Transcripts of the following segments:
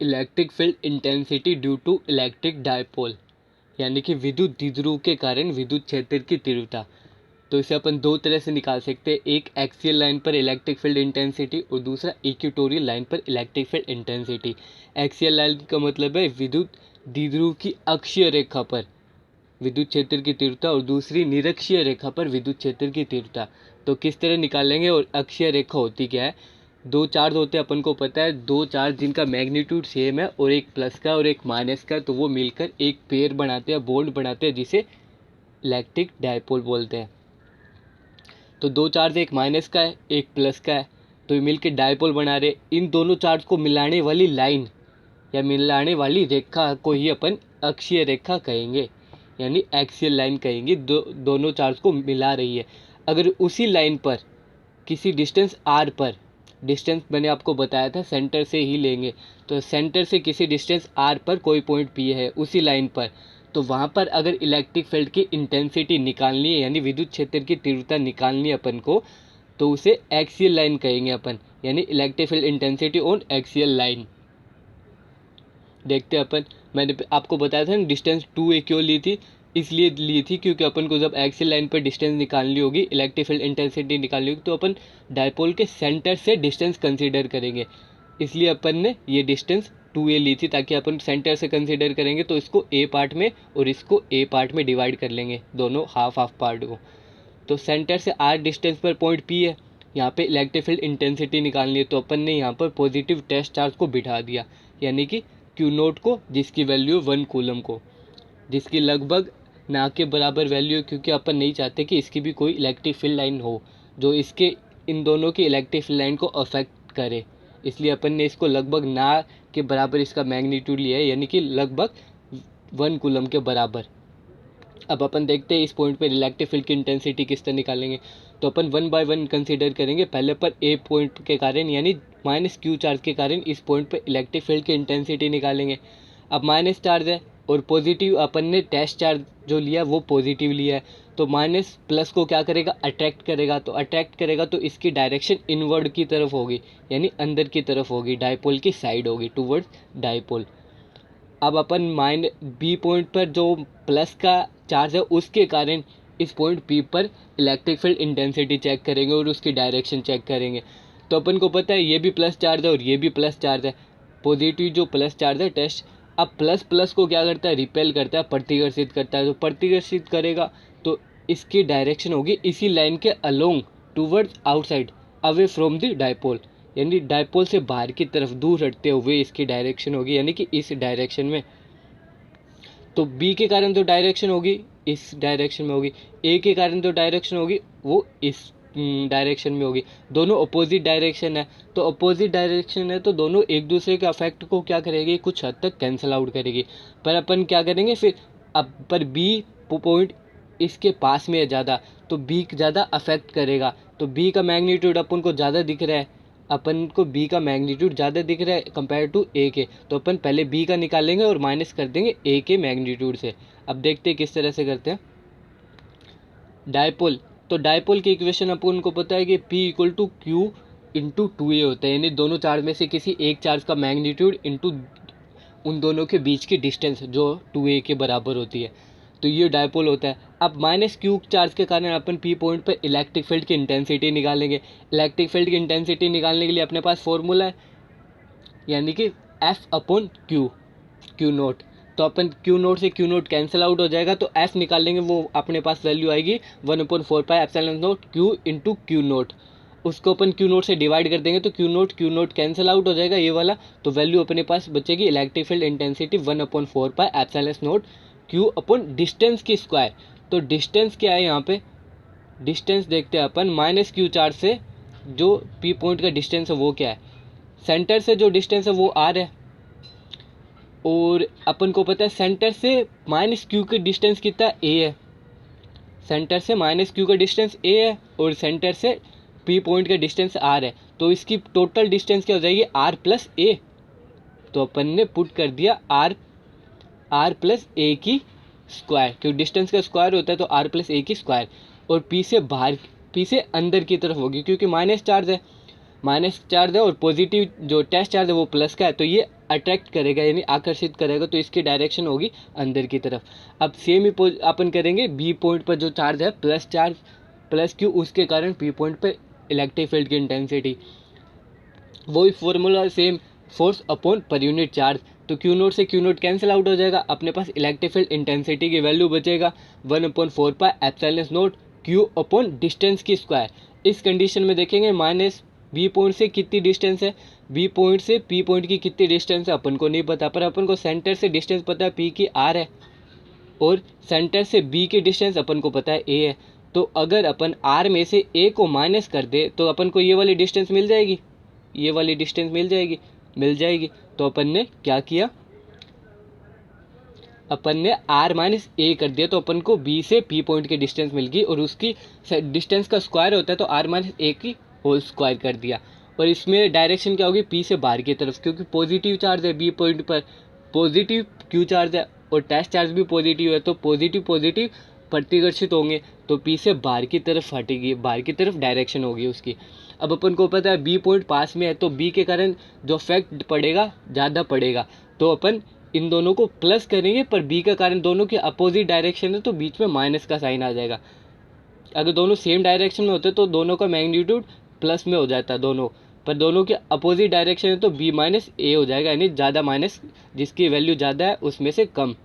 Electric field intensity due to electric dipole, यानी कि विद्युत द्विध्रुव के कारण विद्युत क्षेत्र की तीव्रता। तो इसे अपन दो तरह से निकाल सकते हैं, एक एक्सियल लाइन पर इलेक्ट्रिक फील्ड इंटेंसिटी और दूसरा इक्वेटोरियल लाइन पर electric field intensity. Axial line का मतलब है विद्युत द्विध्रुव की अक्षीय रेखा पर विद्युत क्षेत्र की तीव्रता और दूसरी निरक्षीय रेखा पर विद्युत क्षेत्र की तीव्रता। तो किस तरह निकालेंगे और अक्षीय रेखा होती क्या है? दो चार्ज होते हैं, अपन को पता है, दो चार्ज जिनका मैग्नीट्यूड सेम है और एक प्लस का और एक माइनस का, तो वो मिलकर एक पेयर बनाते हैं, बॉन्ड बनाते हैं, जिसे इलेक्ट्रिक डायपोल बोलते हैं। तो दो चार्ज, एक माइनस का है एक प्लस का है, तो ये मिलकर डायपोल बना रहे। इन दोनों चार्ज को मिलाने वाली लाइन या मिलाने वाली रेखा को ही अपन अक्षीय रेखा कहेंगे, यानी एक्सियल लाइन कहेंगे। दोनों चार्ज को मिला रही है। अगर उसी लाइन पर किसी डिस्टेंस आर पर, डिस्टेंस मैंने आपको बताया था सेंटर से ही लेंगे, तो सेंटर से किसी डिस्टेंस आर पर कोई पॉइंट पी है उसी लाइन पर, तो वहाँ पर अगर इलेक्ट्रिक फील्ड की इंटेंसिटी निकालनी है, यानी विद्युत क्षेत्र की तीव्रता निकालनी है अपन को, तो उसे एक्सियल लाइन कहेंगे अपन, यानी electric field intensity on axial line. देखते हैं अपन, मैंने आपको बताया था ना डिस्टेंस 2a क्यों ली थी, इसलिए ली थी क्योंकि अपन को जब एक्सियल लाइन पर डिस्टेंस निकालनी होगी, इलेक्ट्रिक फील्ड इंटेंसिटी निकालनी होगी, तो अपन डायपोल के सेंटर से डिस्टेंस कंसीडर करेंगे। इसलिए अपन ने ये डिस्टेंस 2a ली थी, ताकि अपन सेंटर से कंसीडर करेंगे तो इसको a पार्ट में और इसको a पार्ट में डिवाइड कर लेंगे, दोनों हाफ हाफ पार्ट को। तो सेंटर से r डिस्टेंस पर पॉइंट p है, यहाँ पे इलेक्ट्रिक फील्ड इंटेंसिटी निकालनी है, तो अपन ने यहाँ पर पॉजिटिव टेस्ट चार्ज को बिठा दिया, यानी कि क्यू नोट को, जिसकी वैल्यू 1 कूलम को, जिसकी लगभग ना के बराबर वैल्यू है, क्योंकि अपन नहीं चाहते कि इसकी भी कोई इलेक्ट्रिक फील्ड लाइन हो जो इसके इन दोनों की इलेक्ट्रिक फील्ड लाइन को अफेक्ट करे। इसलिए अपन ने इसको लगभग ना के बराबर इसका मैग्नीट्यूड लिया है, यानी कि लगभग 1 कूलम के बराबर। अब अपन देखते हैं इस पॉइंट पर इलेक्ट्रिक फील्ड की इंटेंसिटी किस तरह निकालेंगे। तो अपन 1 बाय 1 कंसीडर करेंगे। पहले पर ए पॉइंट के कारण, यानी माइनस क्यू चार्ज के कारण इस पॉइंट पर इलेक्ट्रिक फील्ड की इंटेंसिटी निकालेंगे। अब माइनस चार्ज है और पॉजिटिव अपन ने टेस्ट चार्ज जो लिया वो पॉजिटिव लिया है, तो माइनस प्लस को क्या करेगा, अट्रैक्ट करेगा। तो अट्रैक्ट करेगा तो इसकी डायरेक्शन इनवर्ड की तरफ होगी, यानी अंदर की तरफ होगी, डायपोल की साइड होगी, टूवर्ड्स डायपोल। अब अपन बी पॉइंट पर जो प्लस का चार्ज है उसके कारण इस पॉइंट पी पर इलेक्ट्रिक फील्ड इंटेंसिटी चेक करेंगे और उसकी डायरेक्शन चेक करेंगे। तो अपन को पता है ये भी प्लस चार्ज है और ये भी प्लस चार्ज है, पॉजिटिव जो प्लस चार्ज है टेस्ट। अब प्लस प्लस को क्या करता है, रिपेल करता है, प्रतिकर्षित करता है। तो प्रतिकर्षित करेगा तो इसकी डायरेक्शन होगी इसी लाइन के along, towards outside, away from the dipole, यानी डायपोल से बाहर की तरफ दूर हटते हुए इसकी डायरेक्शन होगी, यानी कि इस डायरेक्शन में। तो बी के कारण तो डायरेक्शन होगी इस डायरेक्शन में होगी, ए के कारण तो डायरेक्शन होगी वो इस डायरेक्शन में होगी। दोनों अपोजिट डायरेक्शन है, तो अपोजिट डायरेक्शन है तो दोनों एक दूसरे के अफेक्ट को क्या करेगी, कुछ हद तक कैंसिल आउट करेगी। पर अपन क्या करेंगे फिर, अब पर बी पॉइंट इसके पास में है ज़्यादा, तो बी ज़्यादा अफेक्ट करेगा। तो बी का मैग्नीट्यूड अपन को ज़्यादा दिख रहा है, अपन को बी का मैग्नीट्यूड ज़्यादा दिख रहा है कंपेयर टू ए के, तो अपन पहले बी का निकालेंगे और माइनस कर देंगे ए के मैग्नीट्यूड से। अब देखते हैं किस तरह से करते हैं। डायपोल, तो डायपोल की इक्वेशन अपन को पता है कि P equal to Q into 2a होता है, यानी दोनों चार्ज में से किसी एक चार्ज का मैग्नीट्यूड इंटू उन दोनों के बीच की डिस्टेंस जो 2a के बराबर होती है, तो ये डायपोल होता है। अब माइनस क्यू चार्ज के कारण अपन P पॉइंट पर इलेक्ट्रिक फील्ड की इंटेंसिटी निकालेंगे। इलेक्ट्रिक फील्ड की इंटेंसिटी निकालने के लिए अपने पास फॉर्मूला है, यानी कि F अपॉन क्यू नोट। तो अपन क्यू नोट से क्यू नोट कैंसिल आउट हो जाएगा, तो F निकाल लेंगे, वो अपने पास वैल्यू आएगी 1/4 epsilon note Q into Q note. उसको अपन क्यू नोट से डिवाइड कर देंगे तो क्यू नोट कैंसिल आउट हो जाएगा ये वाला, तो वैल्यू अपने पास बचेगी electric field intensity 1/4 epsilon note Q upon distance की स्क्वायर। तो डिस्टेंस क्या है यहाँ पे, डिस्टेंस देखते हैं अपन, माइनस क्यू चार्ज से जो P पॉइंट का डिस्टेंस है वो क्या है, सेंटर से जो डिस्टेंस है वो R है, और अपन को पता है सेंटर से माइनस क्यू का डिस्टेंस कितना A है, सेंटर से माइनस क्यू का डिस्टेंस A है और सेंटर से P पॉइंट का डिस्टेंस R है, तो इसकी टोटल डिस्टेंस क्या हो जाएगी, R प्लस A। तो अपन ने पुट कर दिया R प्लस A की स्क्वायर, क्योंकि डिस्टेंस का स्क्वायर होता है तो R प्लस A की स्क्वायर, और P से बाहर, P से अंदर की तरफ होगी क्योंकि माइनस चार्ज है, माइनस चार्ज है और पॉजिटिव जो टेस्ट चार्ज है वो प्लस का है, तो ये अट्रैक्ट करेगा यानी आकर्षित करेगा, तो इसकी डायरेक्शन होगी अंदर की तरफ। अब सेम ही अपन करेंगे बी पॉइंट पर जो चार्ज है प्लस चार्ज प्लस क्यू, उसके कारण पी पॉइंट पर इलेक्ट्रिक फील्ड की इंटेंसिटी, वही formula same, force upon per unit charge. तो क्यू नोट से क्यू नोट कैंसिल आउट हो जाएगा, अपने पास इलेक्ट्रिक फील्ड इंटेंसिटी की वैल्यू बचेगा 1/4πε0 क्यू अपॉन डिस्टेंस की स्क्वायर। इस कंडीशन में देखेंगे माइनस बी पॉइंट से कितनी डिस्टेंस है, बी पॉइंट से पी पॉइंट की कितनी डिस्टेंस है अपन को नहीं पता, पर अपन को सेंटर से डिस्टेंस पता है पी की आर है, और सेंटर से बी की डिस्टेंस अपन को पता है ए है। तो अगर अपन आर में से ए को माइनस कर दे तो अपन को ये वाली डिस्टेंस मिल जाएगी, ये वाली डिस्टेंस मिल जाएगी। तो अपन ने क्या किया, अपन ने आर माइनस ए कर दिया, तो अपन को बी से पी पॉइंट की डिस्टेंस मिल गई, और उसकी डिस्टेंस का स्क्वायर होता है तो आर माइनस ए की होल स्क्वायर कर दिया। और इसमें डायरेक्शन क्या होगी, पी से बाहर की तरफ, क्योंकि पॉजिटिव चार्ज है बी पॉइंट पर, पॉजिटिव क्यू चार्ज है और टेस्ट चार्ज भी पॉजिटिव है, तो पॉजिटिव पॉजिटिव प्रतिकर्षित होंगे, तो पी से बाहर की तरफ हटेगी, बाहर की तरफ डायरेक्शन होगी उसकी। अब अपन को पता है बी पॉइंट पास में है, तो बी के कारण जो इफेक्ट पड़ेगा ज़्यादा पड़ेगा, तो अपन इन दोनों को प्लस करेंगे, पर बी का कारण दोनों के अपोजिट डायरेक्शन है तो बीच में माइनस का साइन आ जाएगा। अगर दोनों सेम डायरेक्शन में होते तो दोनों का मैग्नीट्यूड प्लस में हो जाता दोनों, पर दोनों के अपोजिट डायरेक्शन है तो बी माइनस ए हो जाएगा, यानी ज़्यादा माइनस, जिसकी वैल्यू ज़्यादा है उसमें से कम।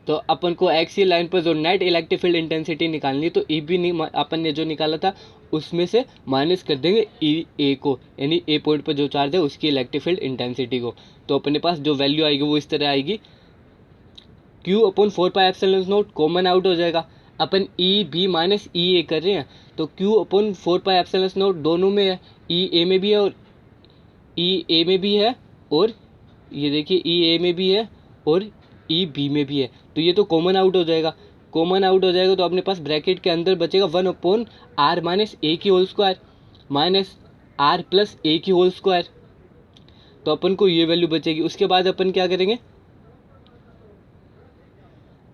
तो अपन को एक्सियल लाइन पर जो नेट इलेक्ट्रिक फील्ड इंटेंसिटी निकालनी, तो ई बी अपन ने जो निकाला था उसमें से माइनस कर देंगे ई ए को, यानी ए पॉइंट पर जो चार्ज है उसकी इलेक्ट्रिक फील्ड इंटेंसिटी को। तो अपने पास जो वैल्यू आएगी वो इस तरह आएगी, क्यू अपॉन 4πε0 कॉमन आउट हो जाएगा। अपन ई बी माइनस ई ए कर रहे हैं, तो क्यू अपॉन 4πε0 दोनों में है, ई ए में भी है और ई ए में भी है, और ये देखिए ई ए में भी है और ई बी में भी है, तो ये तो कॉमन आउट हो जाएगा। कॉमन आउट हो जाएगा तो अपने पास ब्रैकेट के अंदर बचेगा 1/r माइनस ए की whole square minus R plus A की होल स्क्वायर, तो अपन को ये वैल्यू बचेगी। उसके बाद अपन क्या करेंगे,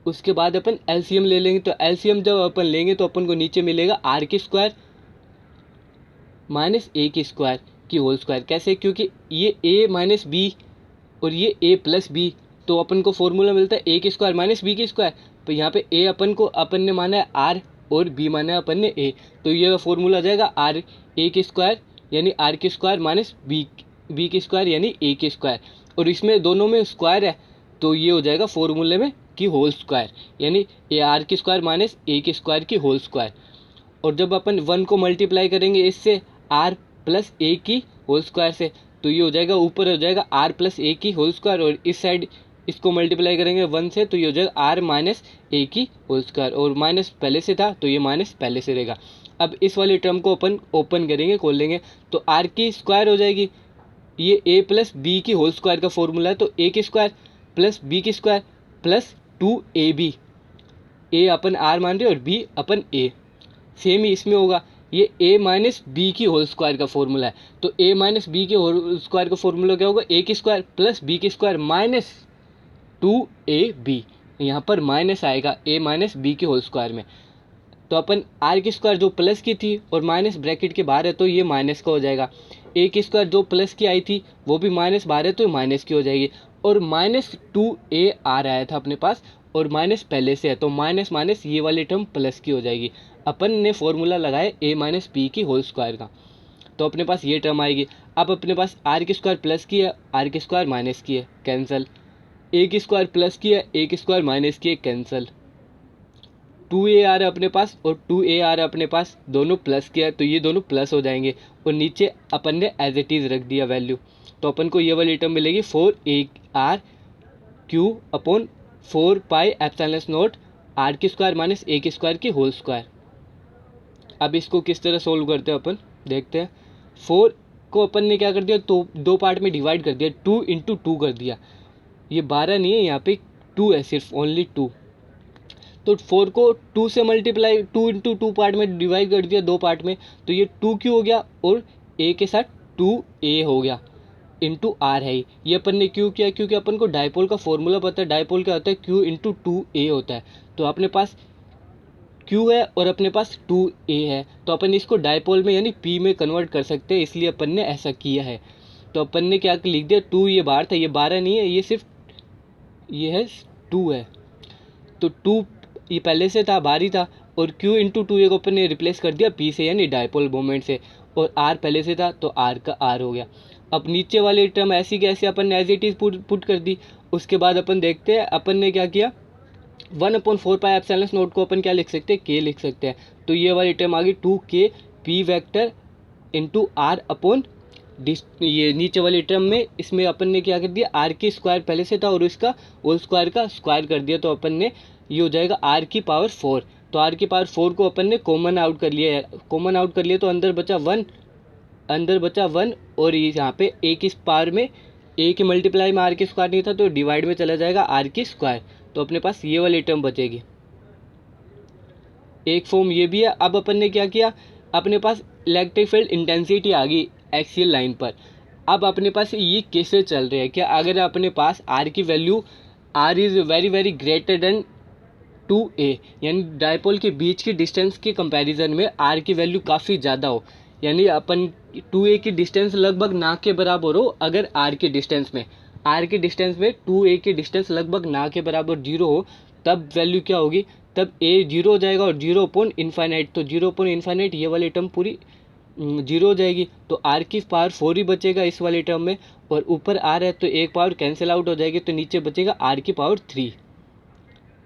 उसके बाद अपन एलसीएम ले लेंगे, तो एलसीएम जब अपन लेंगे तो अपन को नीचे मिलेगा आर की स्क्वायर माइनस ए की स्क्वायर की होल स्क्वायर। कैसे, क्योंकि ये ए माइनस बी और ये ए प्लस बी, तो अपन को फॉर्मूला मिलता है ए की स्क्वायर माइनस बी की स्क्वायर। तो यहाँ पे ए अपन ने माना है आर और बी माना है अपन ने ए, तो ये फॉर्मूला आ जाएगा आर ए की स्क्वायर यानी आर की स्क्वायर माइनस बी की स्क्वायर यानी ए की स्क्वायर, और इसमें दोनों में स्क्वायर है तो ये हो जाएगा फॉर्मूले में की होल स्क्वायर, यानी ए आर की स्क्वायर माइनस ए की स्क्वायर की होल स्क्वायर। और जब अपन 1 को मल्टीप्लाई करेंगे इससे आर प्लस ए की होल स्क्वायर से, तो ये हो जाएगा ऊपर हो जाएगा आर प्लस ए की होल स्क्वायर, और इस साइड इसको मल्टीप्लाई करेंगे 1 से तो ये हो जाएगा आर माइनस ए की होल स्क्वायर, और माइनस पहले से था तो ये माइनस पहले से रहेगा। अब इस वाली टर्म को अपन ओपन करेंगे, खोल लेंगे, तो आर की स्क्वायर हो जाएगी, ये ए प्लस बी की होल स्क्वायर का फॉर्मूला है, तो ए की स्क्वायर प्लस बी की square plus 2ab, A upon R मान रहे और बी अपन ए। सेम ही इसमें होगा, ये a माइनस बी की होल स्क्वायर का फॉर्मूला है, तो a माइनस बी की होल स्क्वायर का फॉर्मूला क्या होगा, a की स्क्वायर प्लस बी की स्क्वायर माइनस 2ab, यहाँ पर माइनस आएगा a माइनस बी की होल स्क्वायर में। तो अपन r की स्क्वायर जो प्लस की थी और माइनस ब्रैकेट के बाहर है तो ये माइनस का हो जाएगा, a की स्क्वायर जो प्लस की आई थी वो भी माइनस बाहर है तो माइनस की हो जाएगी, और माइनस 2a आ रहा था अपने पास और माइनस पहले से है तो माइनस माइनस ये वाली टर्म प्लस की हो जाएगी। अपन ने फॉर्मूला लगाया a माइनस बी की होल स्क्वायर का, तो अपने पास ये टर्म आएगी। अब अपने पास आर की स्क्वायर प्लस की है, आर की स्क्वायर माइनस की है, कैंसिल, ए की स्क्वायर प्लस की है, ए की स्क्वायर माइनस की है, कैंसिल, 2a आ रहा है अपने पास और 2a आ रहा है अपने पास, दोनों प्लस किया है तो ये दोनों प्लस हो जाएंगे, और नीचे अपन ने एज इट इज़ रख दिया वैल्यू, तो अपन को ये वाली टर्म मिलेगी 4ar क्यू अपॉन 4πε0 आर की स्क्वायर माइनस ए की स्क्वायर की होल स्क्वायर। अब इसको किस तरह सोल्व करते हैं अपन देखते हैं। 4 को अपन ने क्या कर दिया, तो 2 पार्ट में डिवाइड कर दिया, 2 × 2 कर दिया, ये 12 नहीं है यहाँ पे 2 है, सिर्फ ओनली 2, तो 4 को 2 से मल्टीप्लाई 2 × 2 पार्ट में डिवाइड कर दिया 2 पार्ट में, तो ये 2q हो गया और a के साथ 2a हो गया इंटू आर है ये अपन ने क्यों किया, क्योंकि अपन को डायपोल का फॉर्मूला पता है, डायपोल क्या होता है q × 2a होता है, तो अपने पास Q है और अपने पास 2A है, तो अपन इसको डायपोल में यानी P में कन्वर्ट कर सकते हैं, इसलिए अपन ने ऐसा किया है। तो अपन ने क्या लिख दिया, 2 ये बाहर था, ये 12 नहीं है, ये सिर्फ ये है 2 है। तो 2 ये पहले से था, बाहर ही था, और Q इंटू 2A को अपन ने रिप्लेस कर दिया P से यानी डायपोल मोमेंट से, और R पहले से था तो R का R हो गया। अब नीचे वाली टर्म ऐसी की ऐसी अपन ने एज इट इज़ पुट कर दी। उसके बाद अपन देखते हैं अपन ने क्या किया, 1/4πε0 को अपन क्या लिख सकते हैं, K लिख सकते हैं। तो ये वाली टर्म आ गई 2K P vector into R upon ये नीचे वाली टर्म में, इसमें अपन ने क्या कर दिया, आर की स्क्वायर पहले से था और इसका होल स्क्वायर का स्क्वायर कर दिया, तो अपन ने ये हो जाएगा आर की पावर 4। तो आर की पावर 4 को अपन ने कॉमन आउट कर लिया है, कॉमन आउट कर लिया तो अंदर बचा 1 और ये यहाँ पे ए की पावर में ए की मल्टीप्लाई में आर की स्क्वायर नहीं था तो डिवाइड में चला जाएगा आर की स्क्वायर, तो अपने पास ये वाली टर्म बचेगी। एक फॉर्म ये भी है। अब अपन ने क्या किया, अपने पास इलेक्ट्रिक फील्ड इंटेंसिटी आ गई एक्सियल लाइन पर। अब अपने पास ये कैसे चल रहे हैं, क्या अगर अपने पास आर की value R is very very greater than 2A यानी डायपोल के बीच की डिस्टेंस के कंपैरिजन में आर की वैल्यू काफ़ी ज़्यादा हो, यानी अपन 2A की डिस्टेंस लगभग ना के बराबर हो, अगर आर की डिस्टेंस में 2A की डिस्टेंस लगभग ना के बराबर 0 हो, तब वैल्यू क्या होगी, तब A 0 हो जाएगा और 0 अपॉन इन्फाइनाइट, तो 0 अपॉन इन्फाइनाइट ये वाली टर्म पूरी 0 हो जाएगी, तो आर की पावर 4 ही बचेगा इस वाली टर्म में, और ऊपर आर है तो एक पावर कैंसिल आउट हो जाएगी, तो नीचे बचेगा आर की पावर 3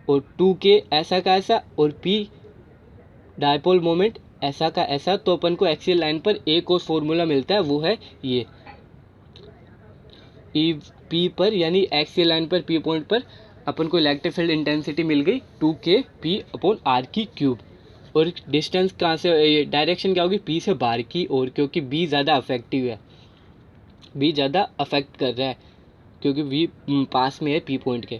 और 2K ऐसा का ऐसा और P डायपोल मोमेंट ऐसा का ऐसा। तो अपन को एक्सियल लाइन पर एक और फॉर्मूला मिलता है, वो है ये ई P पर यानी एक्सियल लाइन पर P पॉइंट पर अपन को इलेक्ट्रिक फील्ड इंटेंसिटी मिल गई 2K P अपॉन R की क्यूब। और डिस्टेंस कहाँ से, डायरेक्शन क्या होगी, P से बाहर की ओर, क्योंकि B ज़्यादा अफेक्टिव है, B ज़्यादा अफेक्ट कर रहा है क्योंकि V पास में है P पॉइंट के।